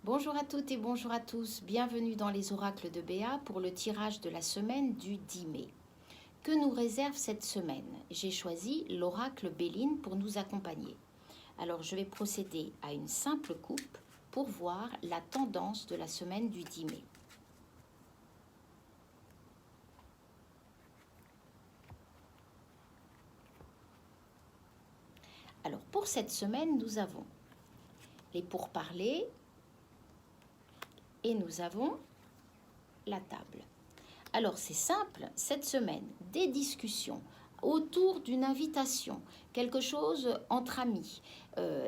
Bonjour à toutes et bonjour à tous, bienvenue dans les oracles de Béa pour le tirage de la semaine du 10 mai. Que nous réserve cette semaine? J'ai choisi l'oracle Béline pour nous accompagner. Alors je vais procéder à une simple coupe pour voir la tendance de la semaine du 10 mai. Alors pour cette semaine, nous avons les pourparlers et nous avons la table. Alors c'est simple, cette semaine, des discussions autour d'une invitation, quelque chose entre amis,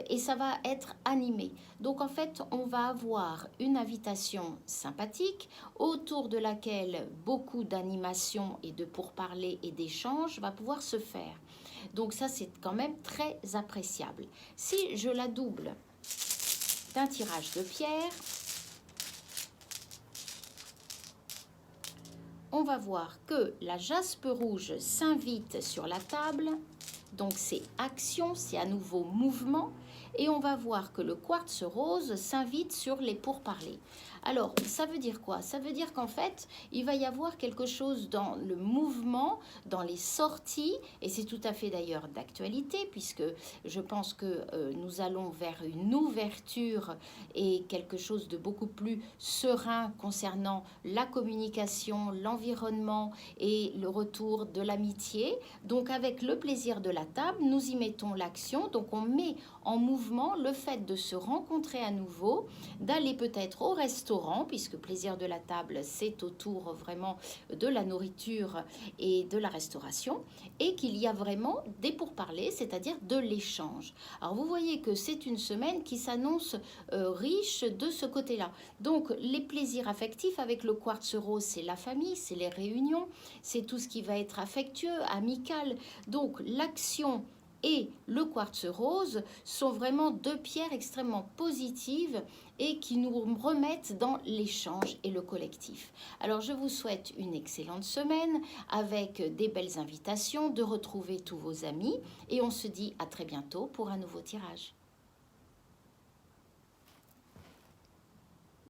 et ça va être animé. Donc en fait, on va avoir une invitation sympathique autour de laquelle beaucoup d'animation et de pourparlers et d'échanges va pouvoir se faire. Donc ça, c'est quand même très appréciable. Si je la double d'un tirage de pierre, on va voir que la jaspe rouge s'invite sur la table, donc c'est action, c'est à nouveau mouvement, et on va voir que le quartz rose s'invite sur les pourparlers. Alors, ça veut dire quoi? Ça veut dire qu'en fait, il va y avoir quelque chose dans le mouvement, dans les sorties, et c'est tout à fait d'ailleurs d'actualité, puisque je pense que nous allons vers une ouverture et quelque chose de beaucoup plus serein concernant la communication, l'environnement et le retour de l'amitié. Donc avec le plaisir de la table, nous y mettons l'action, donc on met en mouvement le fait de se rencontrer à nouveau, d'aller peut-être au restaurant, puisque plaisir de la table, c'est autour vraiment de la nourriture et de la restauration, et qu'il y a vraiment des pourparlers, c'est-à-dire de l'échange. Alors vous voyez que c'est une semaine qui s'annonce riche de ce côté-là. Donc les plaisirs affectifs avec le quartz rose, c'est la famille, c'est les réunions, c'est tout ce qui va être affectueux, amical. Donc l'action et le quartz rose sont vraiment deux pierres extrêmement positives et qui nous remettent dans l'échange et le collectif. Alors je vous souhaite une excellente semaine avec des belles invitations, de retrouver tous vos amis et on se dit à très bientôt pour un nouveau tirage.